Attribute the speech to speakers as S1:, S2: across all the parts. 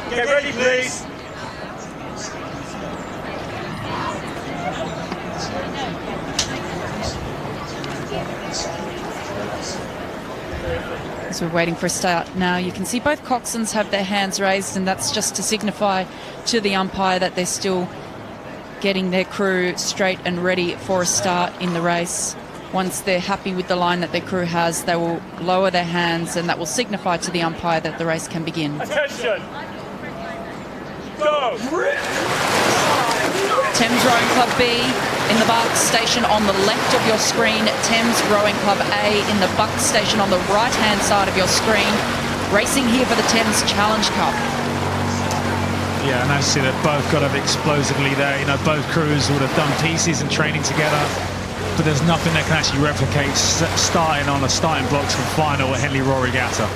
S1: Get ready, please.
S2: As we're waiting for a start now, you can see both coxswains have their hands raised, and that's just to signify to the umpire that they're still getting their crew straight and ready for a start in the race. Once they're happy with the line that their crew has, they will lower their hands, and that will signify to the umpire that the race can begin.
S1: Attention! Go!
S2: Thames Rowing Club B in the Buck station on the left of your screen. Thames Rowing Club A in the Buck station on the right-hand side of your screen. Racing here for the Thames Challenge Cup.
S3: Yeah, and I see that both got up explosively there. You know, both crews would have done pieces and training together, but there's nothing that can actually replicate starting on a starting blocks for final at Henley Royal Regatta.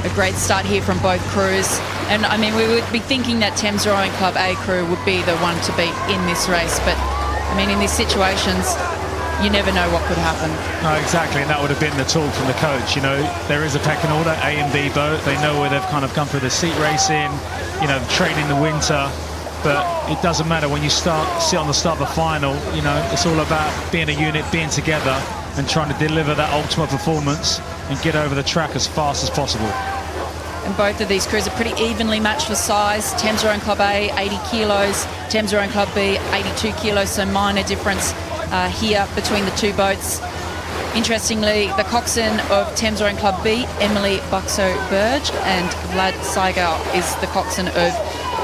S2: A great start here from both crews. And I mean, we would be thinking that Thames Rowing Club A crew would be the one to beat in this race. But I mean, in these situations, you never know what could happen.
S3: No, exactly, and that would have been the talk from the coach. You know, there is a pecking order, A and B boat. They know where they've kind of come through the seat racing, you know, training the winter. But it doesn't matter when you sit on the start of the final. You know, it's all about being a unit, being together, and trying to deliver that ultimate performance and get over the track as fast as possible.
S2: And both of these crews are pretty evenly matched for size. Thames Rowing Club A, 80 kilos. Thames Rowing Club B, 82 kilos. So minor difference here between the two boats. Interestingly, the coxswain of Thames Rowing Club B, Emily Buxo-Burge, and Vlad Saigal is the coxswain of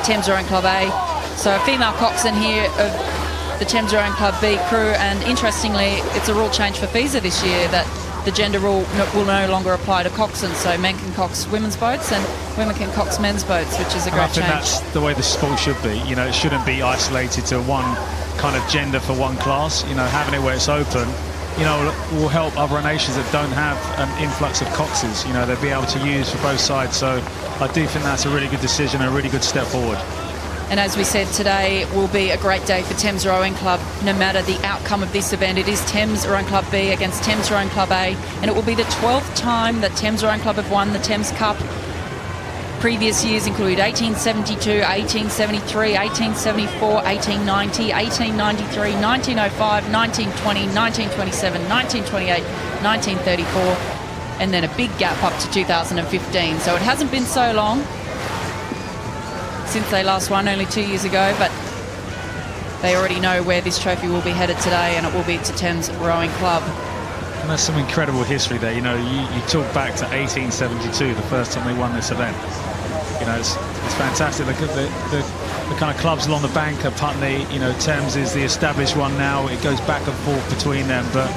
S2: Thames Rowing Club A. So a female coxswain here of the Thames Rowing Club B crew. And interestingly, it's a rule change for FISA this year that the gender rule will no longer apply to coxswains, so men can cox women's boats and women can cox men's boats, which is a great change.
S3: I think that's the way the sport should be. You know, it shouldn't be isolated to one kind of gender for one class. You know, having it where it's open, you know, will help other nations that don't have an influx of coxes. You know, they'll be able to use for both sides. So I do think that's a really good decision, a really good step forward.
S2: And as we said, today will be a great day for Thames Rowing Club. No matter the outcome of this event, it is Thames Rowing Club B against Thames Rowing Club A, and it will be the 12th time that Thames Rowing Club have won the Thames Cup. Previous years include 1872, 1873, 1874, 1890, 1893, 1905, 1920, 1927, 1928, 1934, and then a big gap up to 2015. So it hasn't been so long since they last won, only 2 years ago, but they already know where this trophy will be headed today, and it will be to Thames Rowing Club.
S3: And there's some incredible history there. You know, you talk back to 1872, the first time they won this event. You know, it's fantastic. The kind of clubs along the bank at Putney, you know, Thames is the established one now. It goes back and forth between them, but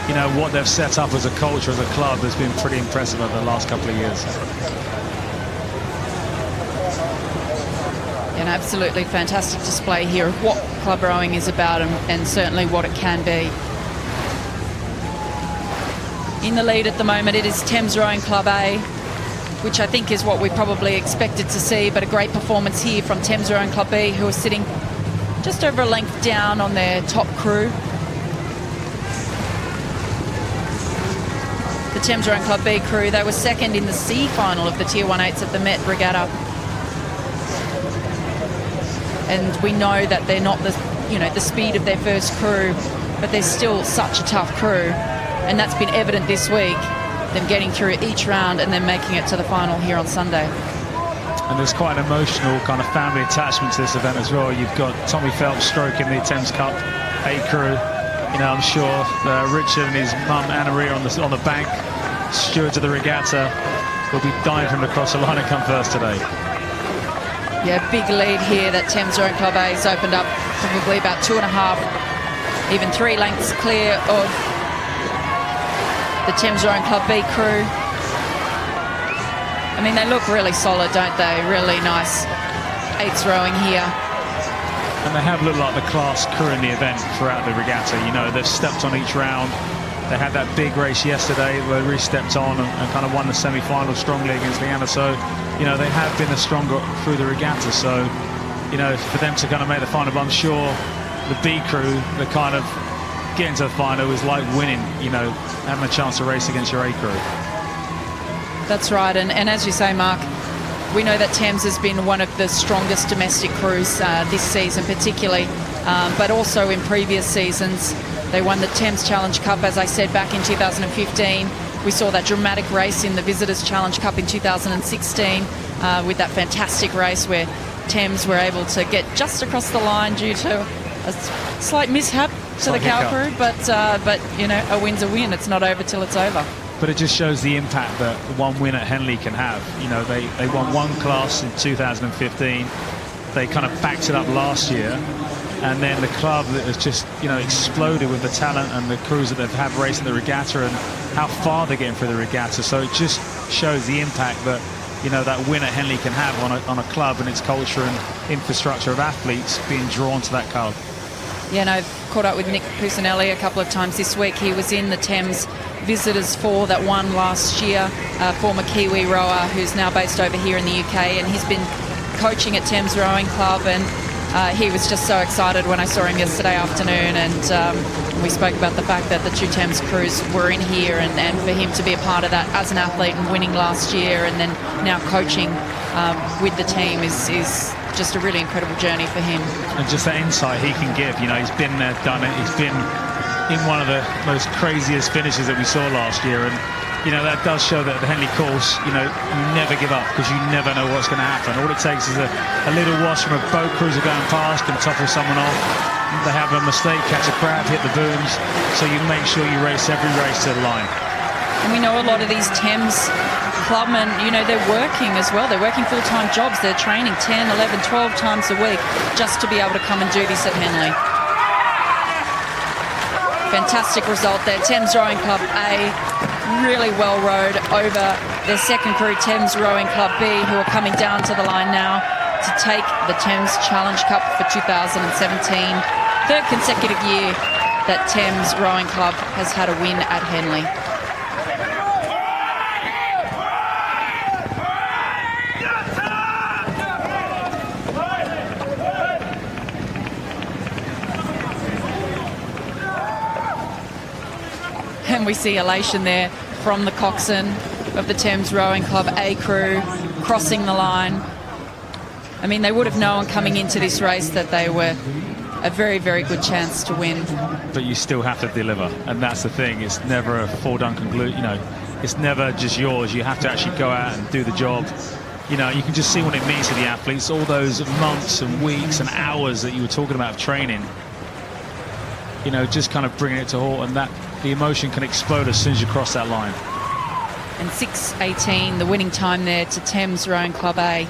S3: you know what they've set up as a culture, as a club, has been pretty impressive over the last couple of years.
S2: An absolutely fantastic display here of what club rowing is about, and certainly what it can be. In the lead at the moment, it is Thames Rowing Club A, which I think is what we probably expected to see, but a great performance here from Thames Rowing Club B, who are sitting just over a length down on their top crew. The Thames Rowing Club B crew, they were second in the C final of the Tier 1/8s at the Met Regatta. And we know that they're not the speed of their first crew, but they're still such a tough crew, and that's been evident this week, them getting through each round and then making it to the final here on Sunday.
S3: And there's quite an emotional kind of family attachment to this event as well. You've got Tommy Phelps stroking the Thames Cup A crew. You know, I'm sure Richard and his mum Anna Maria on the bank, stewards of the regatta, will be dying from across the line and come first today.
S2: Yeah, big lead here that Thames Rowing Club A has opened up, probably about 2.5, even 3 lengths clear of the Thames Rowing Club B crew. I mean, they look really solid, don't they? Really nice 8s rowing here.
S3: And they have looked like the class crew in the event throughout the regatta. You know, they've stepped on each round. They had that big race yesterday where they really stepped on and kind of won the semi-final strongly against Leanna. So, you know, they have been the stronger through the regatta. So, you know, for them to kind of make the final, but I'm sure the B crew, the kind of getting to the final is like winning, you know, having a chance to race against your A crew.
S2: That's right. And as you say, Mark, We know that Thames has been one of the strongest domestic crews this season particularly, but also in previous seasons. They won the Thames Challenge Cup, as I said, back in 2015. We saw that dramatic race in the Visitors Challenge Cup in 2016 with that fantastic race where Thames were able to get just across the line due to a slight mishap to the cow crew, but you know, a win's a win. It's not over till it's over.
S3: But it just shows the impact that one win at Henley can have. You know, they won one class in 2015. They kind of backed it up last year. And then the club that has just, you know, exploded with the talent and the crews that they've had racing the regatta and how far they're getting through the regatta. So it just shows the impact that, you know, that win at Henley can have on a club and its culture and infrastructure of athletes being drawn to that club.
S2: Yeah, and I've caught up with Nick Pusinelli a couple of times this week. He was in the Thames Visitors 4 that won last year, former Kiwi rower who's now based over here in the UK, and he's been coaching at Thames Rowing Club, and he was just so excited when I saw him yesterday afternoon, and we spoke about the fact that the two Thames crews were in here, and for him to be a part of that as an athlete and winning last year and then now coaching with the team is just a really incredible journey for him.
S3: And just that insight he can give, you know, he's been there, done it, he's been in one of the most craziest finishes that we saw last year, and you know, that does show that the Henley course, you know, you never give up because you never know what's going to happen. All it takes is a little wash from a boat cruiser going past, can topple someone off. They have a mistake, catch a crab, hit the booms. So you make sure you race every race to the line.
S2: And we know a lot of these Thames clubmen, you know, they're working as well. They're working full-time jobs. They're training 10, 11, 12 times a week just to be able to come and do this at Henley. Fantastic result there. Thames Rowing Club A really well rowed over their second crew, Thames Rowing Club B, who are coming down to the line now to take the Thames Challenge Cup for 2017. Third consecutive year that Thames Rowing Club has had a win at Henley. And we see elation there from the coxswain of the Thames Rowing Club A crew crossing the line. I mean, they would have known coming into this race that they were a very, very good chance to win. But
S3: you still have to deliver, and that's the thing. It's never a foregone conclusion. You know, it's never just yours. You have to actually go out and do the job. You know, you can just see what it means to the athletes. All those months and weeks and hours that you were talking about of training. You know, just kind of bringing it to a halt, and that the emotion can explode as soon as you cross that line.
S2: And 6:18, the winning time there to Thames Rowing Club A.